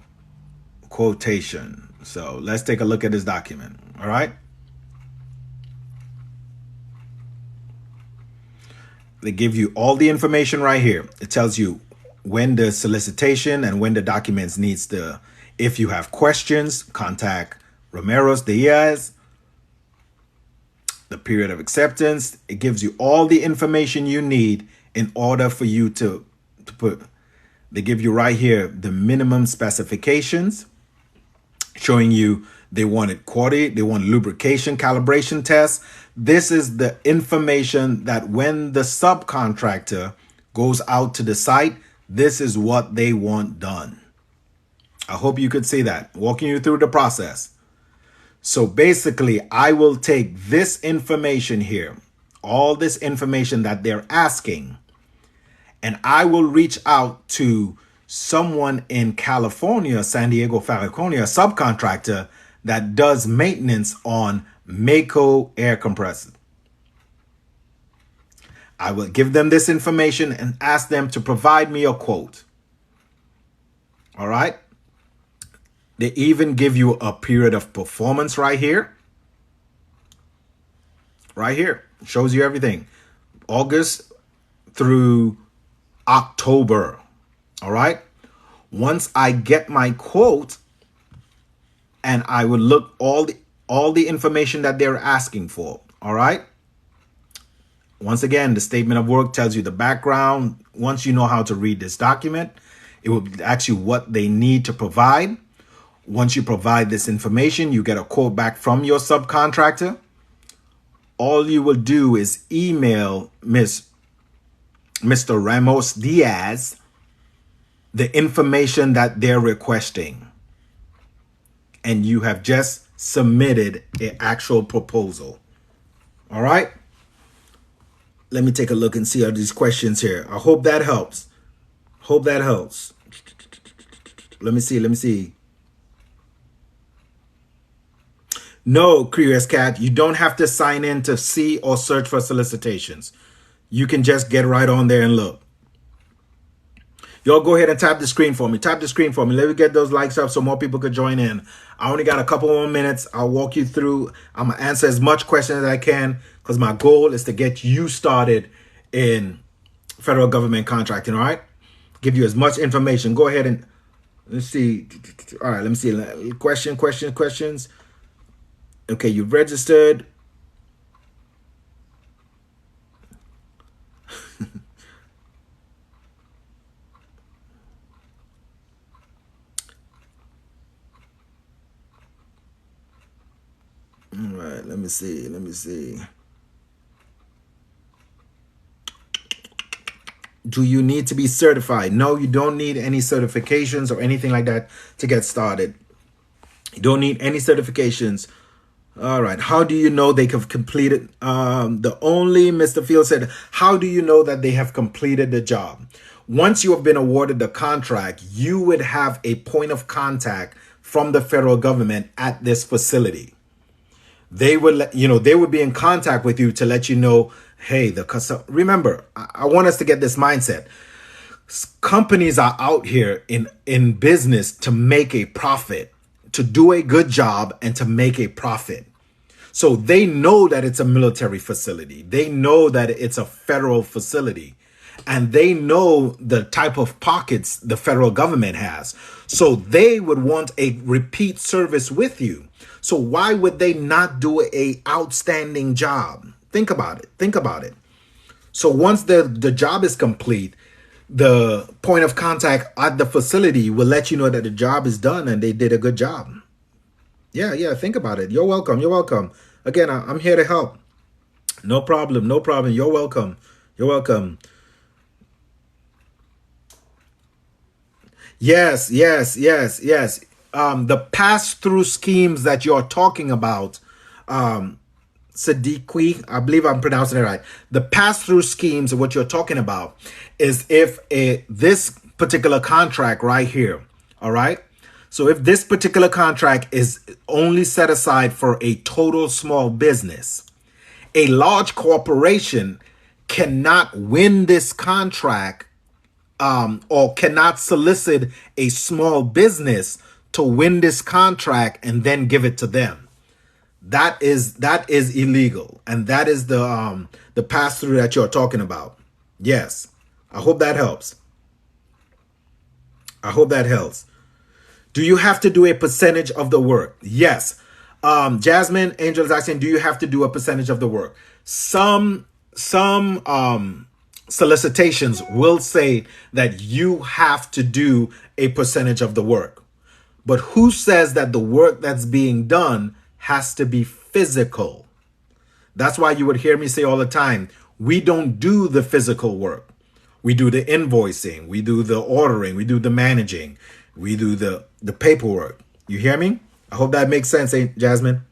quotation. So let's take a look at this document. All right. They give you all the information right here. It tells you when the solicitation and when the documents needs to, if you have questions, contact Romero's Diaz, the period of acceptance. It gives you all the information you need in order for you to put. They give you right here the minimum specifications, showing you they wanted quality, they want lubrication calibration tests. This is the information that when the subcontractor goes out to the site, this is what they want done. I hope you could see that, walking you through the process. So basically, I will take this information here, all this information that they're asking, and I will reach out to someone in California, San Diego, California, a subcontractor that does maintenance on Mako air compressors. I will give them this information and ask them to provide me a quote. All right. They even give you a period of performance right here. Right here. Shows you everything. August through October. All right. Once I get my quote, and I would look all the information that they're asking for. All right. Once again, the statement of work tells you the background. Once you know how to read this document, it will ask you what they need to provide. Once you provide this information, you get a quote back from your subcontractor. All you will do is email Mr. Ramos Diaz the information that they're requesting. And you have just submitted an actual proposal. All right. Let me take a look and see all these questions here. I hope that helps. Hope that helps. Let me see. No, Curious Cat, you don't have to sign in to see or search for solicitations. You can just get right on there and look. Y'all go ahead and tap the screen for me. Tap the screen for me. Let me get those likes up so more people could join in. I only got a couple more minutes. I'll walk you through. I'm going to answer as much questions as I can because my goal is to get you started in federal government contracting, all right? Give you as much information. Go ahead and let's see. All right, let me see. Questions. Okay, you've registered. All right, let me see. Do you need to be certified? No, you don't need any certifications or anything like that to get started. You don't need any certifications. All right. How do you know they have completed? The only Mr. Field said, how do you know that they have completed the job? Once you have been awarded the contract, you would have a point of contact from the federal government at this facility. They would they would be in contact with you to let you know, hey, remember, I want us to get this mindset. Companies are out here in business to make a profit, to do a good job and to make a profit. So they know that it's a military facility. They know that it's a federal facility. And they know the type of pockets the federal government has. So they would want a repeat service with you. So why would they not do a outstanding job? Think about it. So once the job is complete, the point of contact at the facility will let you know that the job is done and they did a good job. Yeah, think about it. You're welcome. Again, I'm here to help. No problem. You're welcome. Yes. The pass-through schemes that you're talking about, Sadiqui, I believe I'm pronouncing it right. The pass-through schemes, what you're talking about, is if this particular contract right here, all right? So if this particular contract is only set aside for a total small business, a large corporation cannot win this contract or cannot solicit a small business to win this contract and then give it to them. That is illegal, and that is the pass through that you're talking about. Yes, I hope that helps. Do you have to do a percentage of the work? Yes. Jasmine Angel is asking, do you have to do a percentage of the work? Some solicitations will say that you have to do a percentage of the work. But who says that the work that's being done has to be physical? That's why you would hear me say all the time, we don't do the physical work. We do the invoicing, we do the ordering, we do the managing, we do the paperwork. You hear me? I hope that makes sense, Jasmine.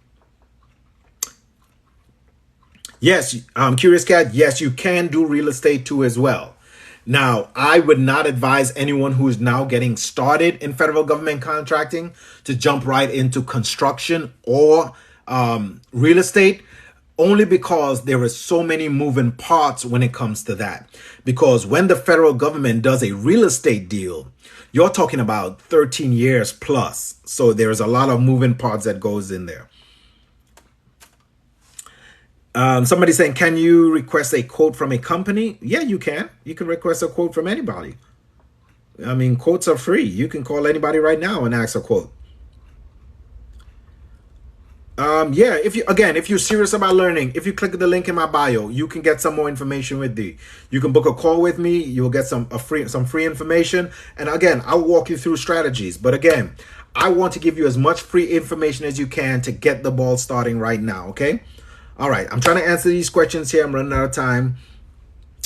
Yes, Curious Cat, yes, you can do real estate too as well. Now, I would not advise anyone who is now getting started in federal government contracting to jump right into construction or real estate, only because there are so many moving parts when it comes to that. Because when the federal government does a real estate deal, you're talking about 13 years plus. So there's a lot of moving parts that goes in there. Somebody saying, can you request a quote from a company? Yeah, you can. You can request a quote from anybody. I mean, quotes are free. You can call anybody right now and ask a quote. Yeah, if you're serious about learning, if you click the link in my bio, you can get some more information with me. You can book a call with me. You'll get some free information. And again, I'll walk you through strategies. But again, I want to give you as much free information as you can to get the ball starting right now. Okay. All right. I'm trying to answer these questions here. I'm running out of time.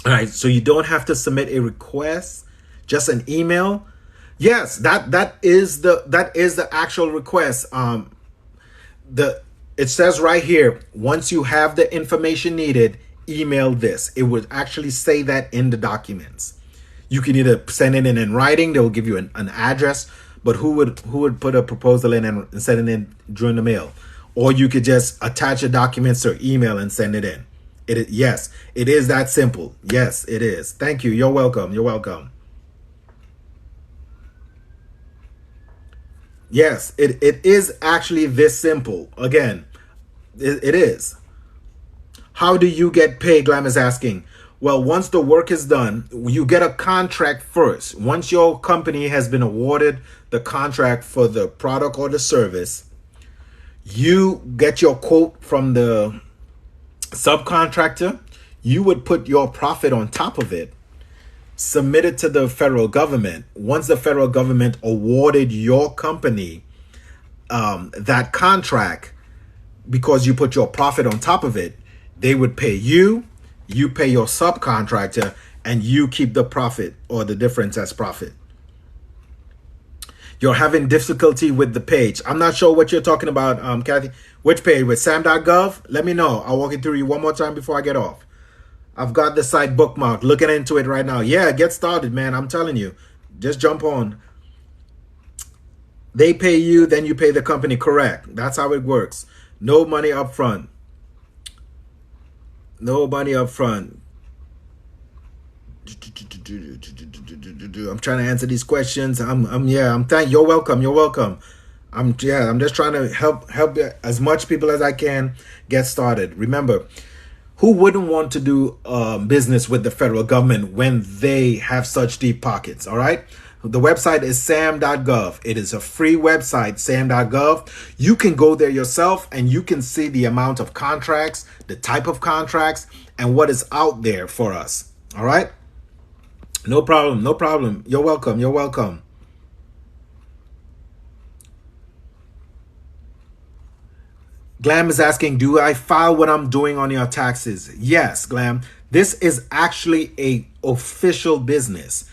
All right. So you don't have to submit a request, just an email. Yes, that is the actual request. It says right here, once you have the information needed, email this. It would actually say that in the documents. You can either send it in writing. They will give you an address, but who would put a proposal in and send it in during the mail? Or you could just attach the documents or email and send it in. Yes, it is that simple. Yes, it is. Thank you. You're welcome. You're welcome. Yes, it is actually this simple. Again, it is. How do you get paid? Glam is asking. Well, once the work is done, you get a contract first. Once your company has been awarded the contract for the product or the service, you get your quote from the subcontractor. You would put your profit on top of it, submit it to the federal government. Once the federal government awarded your company that contract, because you put your profit on top of it, they would pay you, you pay your subcontractor, and you keep the profit or the difference as profit. You're having difficulty with the page. I'm not sure what you're talking about, Kathy. Which page? With Sam.gov? Let me know. I'll walk it through you one more time before I get off. I've got the site bookmarked, looking into it right now. Yeah, get started, man. I'm telling you. Just jump on. They pay you, then you pay the company. Correct. That's how it works. No money up front. No money up front. I'm trying to answer these questions. You're welcome. You're welcome. I'm just trying to help as much people as I can get started. Remember, who wouldn't want to do business with the federal government when they have such deep pockets? All right. The website is Sam.gov. It is a free website, Sam.gov. You can go there yourself and you can see the amount of contracts, the type of contracts, and what is out there for us. All right. No problem. No problem. You're welcome. You're welcome. Glam is asking, do I file what I'm doing on your taxes? Yes, Glam. This is actually a official business.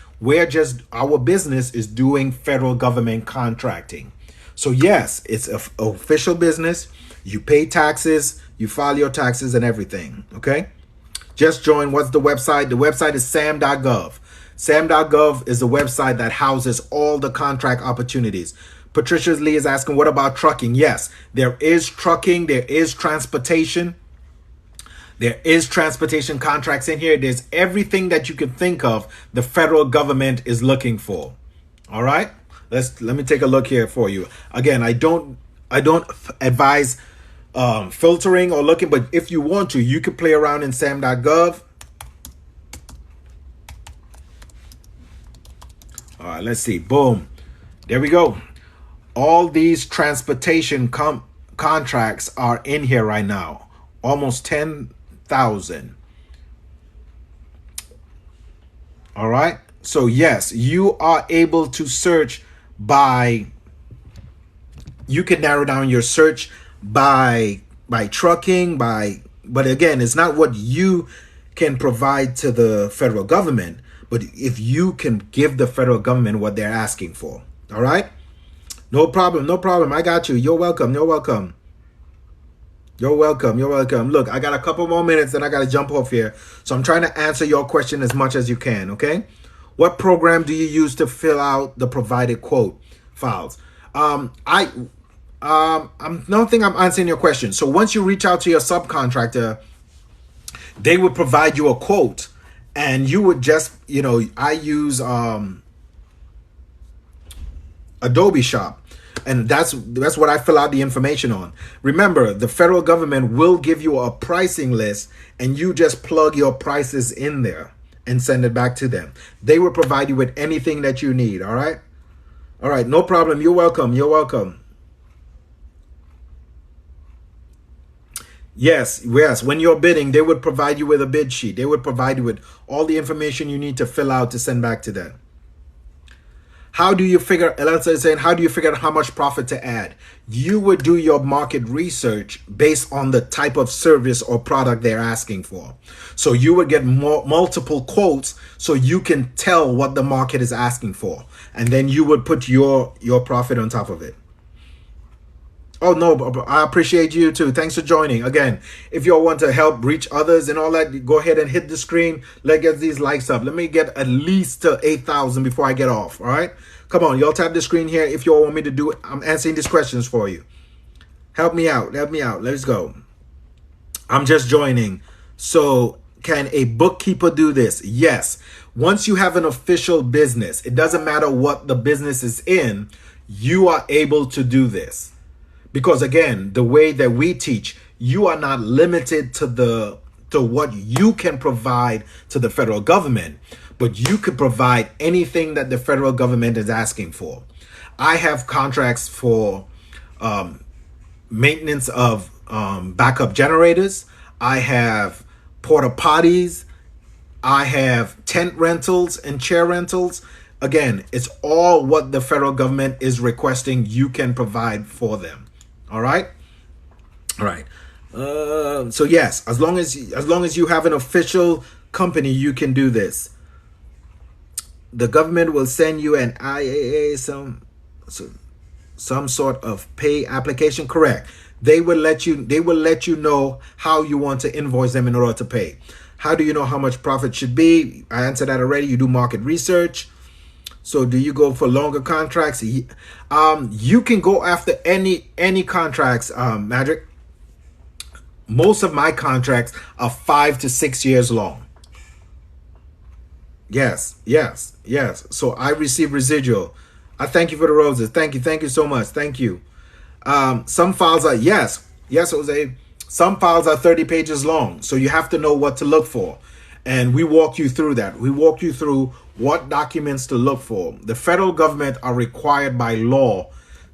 Our business is doing federal government contracting. So yes, it's an official business. You pay taxes, you file your taxes and everything. Okay. Just join. What's the website? The website is Sam.gov. Sam.gov is the website that houses all the contract opportunities. Patricia Lee is asking, what about trucking? Yes, there is trucking. There is transportation. There is transportation contracts in here. There's everything that you can think of the federal government is looking for. All right. Let me take a look here for you. Again, I don't advise filtering or looking, but if you want to, you can play around in Sam.gov. All right, let's see. Boom. There we go. All these transportation contracts are in here right now. Almost 10,000. All right. So yes, you are able to search by, you can narrow down your search by trucking, but again, it's not what you can provide to the federal government, but if you can give the federal government what they're asking for. All right. No problem. No problem. I got you. You're welcome. You're welcome. You're welcome. You're welcome. Look, I got a couple more minutes, then I got to jump off here. So I'm trying to answer your question as much as you can. Okay. What program do you use to fill out the provided quote files? I don't think I'm answering your question. So once you reach out to your subcontractor, they would provide you a quote, and you would just, I use Adobe Shop. And that's what I fill out the information on. Remember, the federal government will give you a pricing list, and you just plug your prices in there and send it back to them. They will provide you with anything that you need. All right. All right. No problem. You're welcome. You're welcome. Yes. When you're bidding, they would provide you with a bid sheet. They would provide you with all the information you need to fill out to send back to them. How do you figure, Alexa is saying, how do you figure out how much profit to add? You would do your market research based on the type of service or product they're asking for. So you would get multiple quotes so you can tell what the market is asking for. And then you would put your profit on top of it. Oh, no, I appreciate you too. Thanks for joining. Again, if you all want to help reach others and all that, go ahead and hit the screen. Let's get these likes up. Let me get at least to 8,000 before I get off. All right. Come on. Y'all tap the screen here. If you all want me to do it, I'm answering these questions for you. Help me out. Help me out. Let's go. I'm just joining. So can a bookkeeper do this? Yes. Once you have an official business, it doesn't matter what the business is in, you are able to do this. Because again, the way that we teach, you are not limited to what you can provide to the federal government, but you could provide anything that the federal government is asking for. I have contracts for maintenance of backup generators. I have porta potties. I have tent rentals and chair rentals. Again, it's all what the federal government is requesting you can provide for them. All right. All right. So yes, as long as you have an official company, you can do this. The government will send you an IAA, some sort of pay application. Correct. They will let you know how you want to invoice them in order to pay. How do you know how much profit should be? I answered that already. You do market research. So do you go for longer contracts? You can go after any contracts, Magic. Most of my contracts are 5 to 6 years long. Yes. So I receive residual. I thank you for the roses. Thank you so much. Thank you. Some files are, yes, Jose. Some files are 30 pages long. So you have to know what to look for. And we walk you through that. We walk you through what documents to look for. The federal government are required by law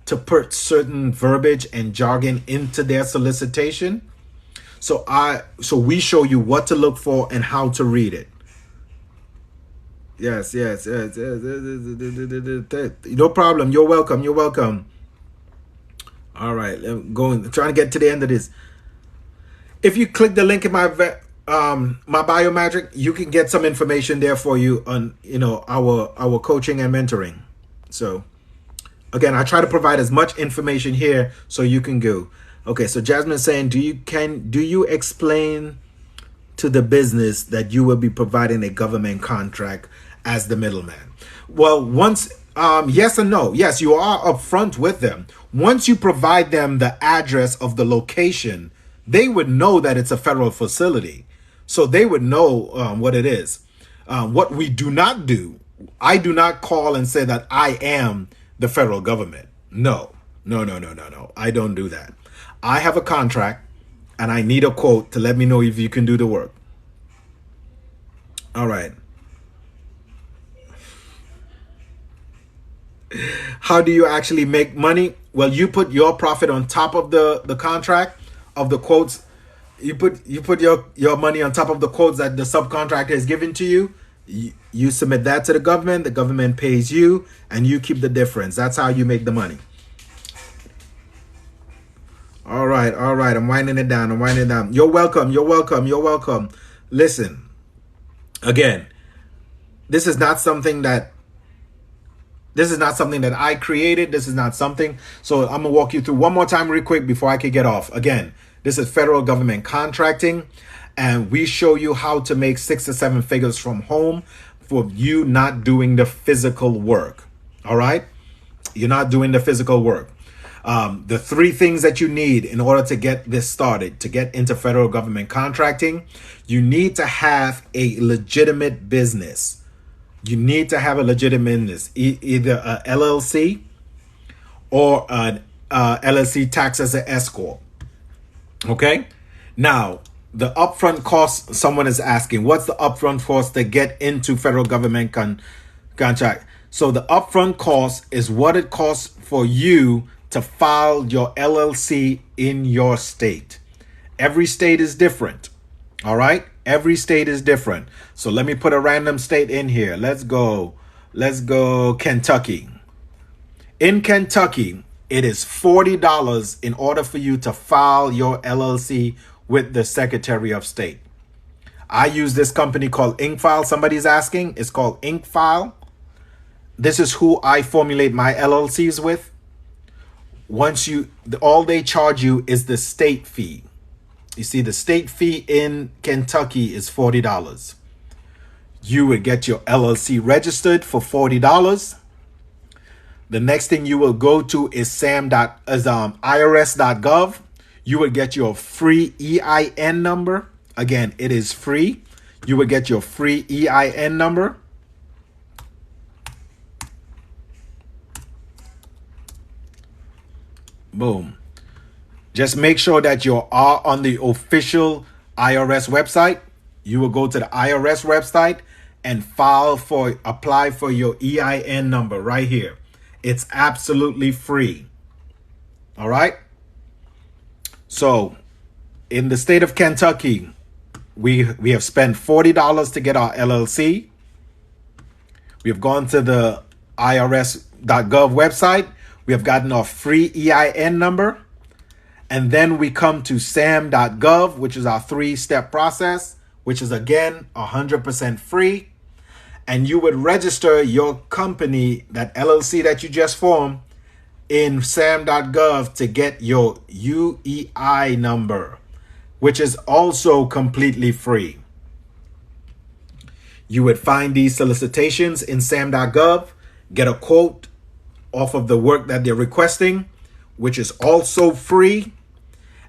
to put certain verbiage and jargon into their solicitation. So we show you what to look for and how to read it. Yes. No problem. You're welcome. All right, I'm trying to get to the end of this. If you click the link in my bio, Magic, you can get some information there for you on our coaching and mentoring. So again, I try to provide as much information here so you can go. Okay, so Jasmine's saying, do you explain to the business that you will be providing a government contract as the middleman? Well, once yes and no. Yes, you are upfront with them. Once you provide them the address of the location, they would know that it's a federal facility. So they would know what it is. What we do not do, I do not call and say that I am the federal government. No. I don't do that. I have a contract and I need a quote to let me know if you can do the work. All right. How do you actually make money? Well, you put your profit on top of the contract of the quotes. You put your money on top of the quotes that the subcontractor is giving to you. You submit that to the government pays you, and you keep the difference. That's how you make the money. All right. I'm winding it down. You're welcome. Listen, again, this is not something that I created. This is not something. So I'm gonna walk you through one more time real quick before I can get off. Again, this is federal government contracting, and we show you how to make 6 to 7 figures from home for you not doing the physical work. All right? You're not doing the physical work. The 3 things that you need in order to get this started, to get into federal government contracting, you need to have a legitimate business. You need to have a legitimate business, either a LLC or an LLC tax as an S corp. Okay. Now, the upfront cost, someone is asking, what's the upfront cost to get into federal government contract? So the upfront cost is what it costs for you to file your LLC in your state. Every state is different. All right. Every state is different. So let me put a random state in here. Let's go Kentucky. In Kentucky, it is $40 in order for you to file your LLC with the Secretary of State. I use this company called InkFile. Somebody's asking. It's called InkFile. This is who I formulate my LLCs with. All they charge you is the state fee. You see, the state fee in Kentucky is $40. You would get your LLC registered for $40. The next thing you will go to is IRS.gov. You will get your free EIN number. Again, it is free. You will get your free EIN number. Boom. Just make sure that you are on the official IRS website. You will go to the IRS website and apply for your EIN number right here. It's absolutely free. All right. So in the state of Kentucky, we have spent $40 to get our LLC. We have gone to the IRS.gov website. We have gotten our free EIN number. And then we come to Sam.gov, which is our 3-step process, which is, again, 100% free. And you would register your company, that LLC that you just formed, in Sam.gov to get your UEI number, which is also completely free. You would find these solicitations in Sam.gov, get a quote off of the work that they're requesting, which is also free.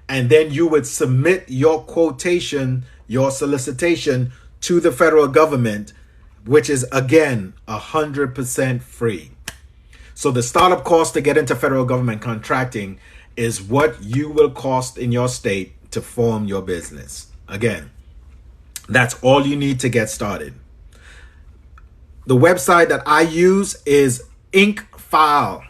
And then you would submit your quotation, your solicitation to the federal government, which is, again, 100% free. So the startup cost to get into federal government contracting is what you will cost in your state to form your business. Again, that's all you need to get started. The website that I use is InkFile.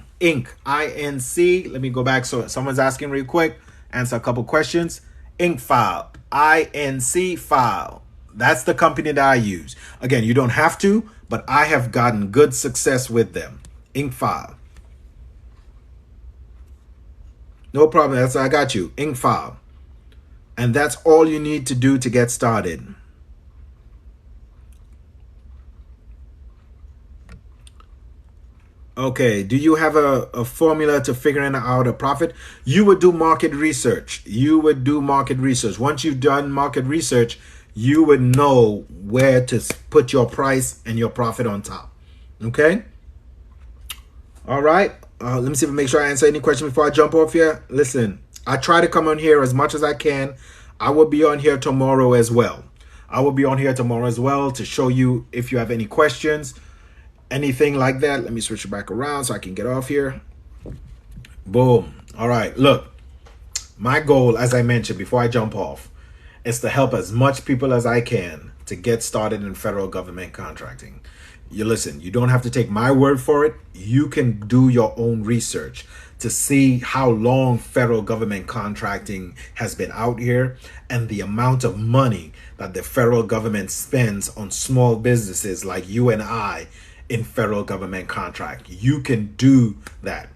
I-N-C. Let me go back. So someone's asking real quick. Answer a couple questions. InkFile. I-N-C file. That's the company that I use. Again, you don't have to, but I have gotten good success with them. InkFile. No problem. I got you. InkFile. And that's all you need to do to get started. Okay, do you have a formula to figuring out a profit? You would do market research. Once you've done market research, you would know where to put your price and your profit on top. Okay? All right. Let me see if I make sure I answer any question before I jump off here. Listen, I try to come on here as much as I can. I will be on here tomorrow as well. To show you if you have any questions. Anything like that. Let me switch it back around so I can get off here. Boom. All right. Look, my goal, as I mentioned before I jump off, is to help as much people as I can to get started in federal government contracting. You listen, you don't have to take my word for it. You can do your own research to see how long federal government contracting has been out here and the amount of money that the federal government spends on small businesses like you and I in federal government contract. You can do that.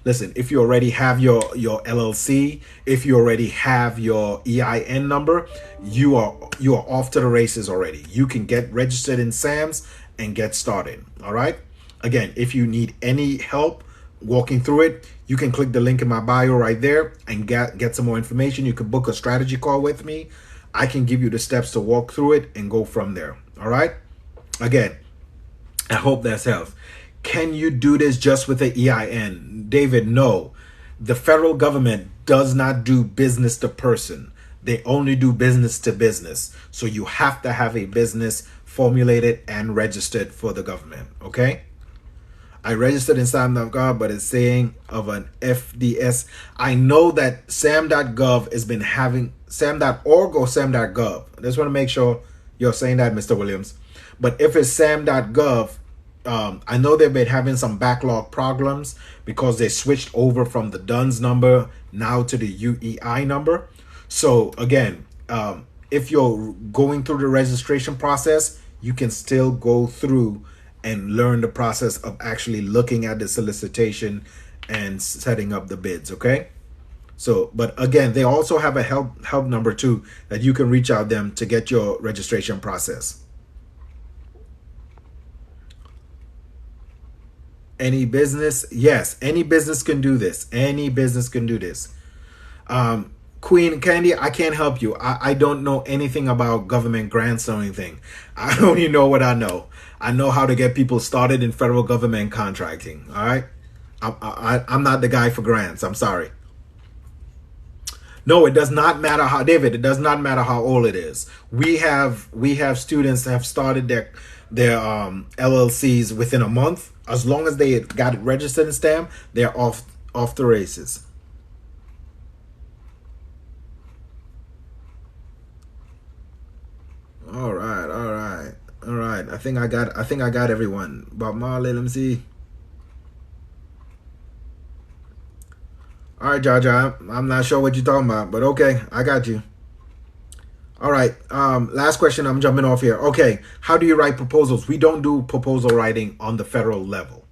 Listen, if you already have your LLC, if you already have your EIN number, you are off to the races already. You can get registered in SAMS and get started. All right. Again, if you need any help walking through it, you can click the link in my bio right there and get some more information. You can book a strategy call with me. I can give you the steps to walk through it and go from there. All right. Again, I hope that's helps. Can you do this just with the EIN? David, no. The federal government does not do business to person. They only do business to business. So you have to have a business formulated and registered for the government. Okay? I registered in Sam.gov, but it's saying of an FDS. I know that Sam.gov has been having Sam.org or Sam.gov. I just want to make sure you're saying that, Mr. Williams. But if it's Sam.gov, I know they've been having some backlog problems because they switched over from the DUNS number now to the UEI number. So again, if you're going through the registration process, you can still go through and learn the process of actually looking at the solicitation and setting up the bids. Okay. So, but again, they also have a help number too that you can reach out them to get your registration process. Any business? Yes, any business can do this. Any business can do this. Queen Candy, I can't help you. I don't know anything about government grants or anything. I only know what I know. I know how to get people started in federal government contracting. All right. I'm not the guy for grants. I'm sorry. No, it does not matter how, David, it does not matter how old it is. We have students that have started their LLCs within a month. As long as they got it registered and stamped, they're off the races. All right. I think I got everyone. Bob Marley, let me see. All right, Jaja, I'm not sure what you're talking about, but okay, I got you. All right, last question, I'm jumping off here. Okay, how do you write proposals? We don't do proposal writing on the federal level.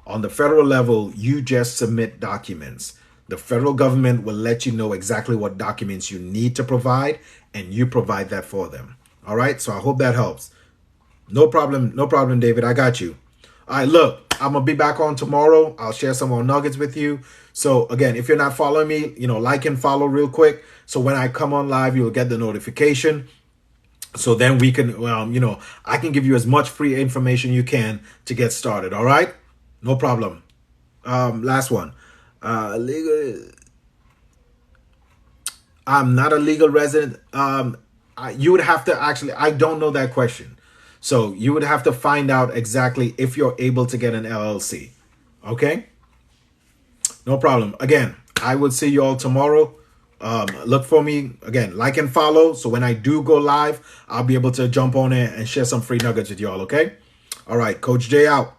On the federal level, you just submit documents. The federal government will let you know exactly what documents you need to provide, and you provide that for them. All right, so I hope that helps. No problem, David, I got you. All right, look, I'm going to be back on tomorrow. I'll share some more nuggets with you. So again, if you're not following me, like and follow real quick. So when I come on live, you'll get the notification. So then we can, I can give you as much free information you can to get started. All right, no problem. Last one. Legal. I'm not a legal resident. You would have to actually, I don't know that question. So you would have to find out exactly if you're able to get an LLC. Okay? No problem. Again, I will see you all tomorrow. Look for me. Again, like and follow. So when I do go live, I'll be able to jump on it and share some free nuggets with you all. Okay? All right. Coach J out.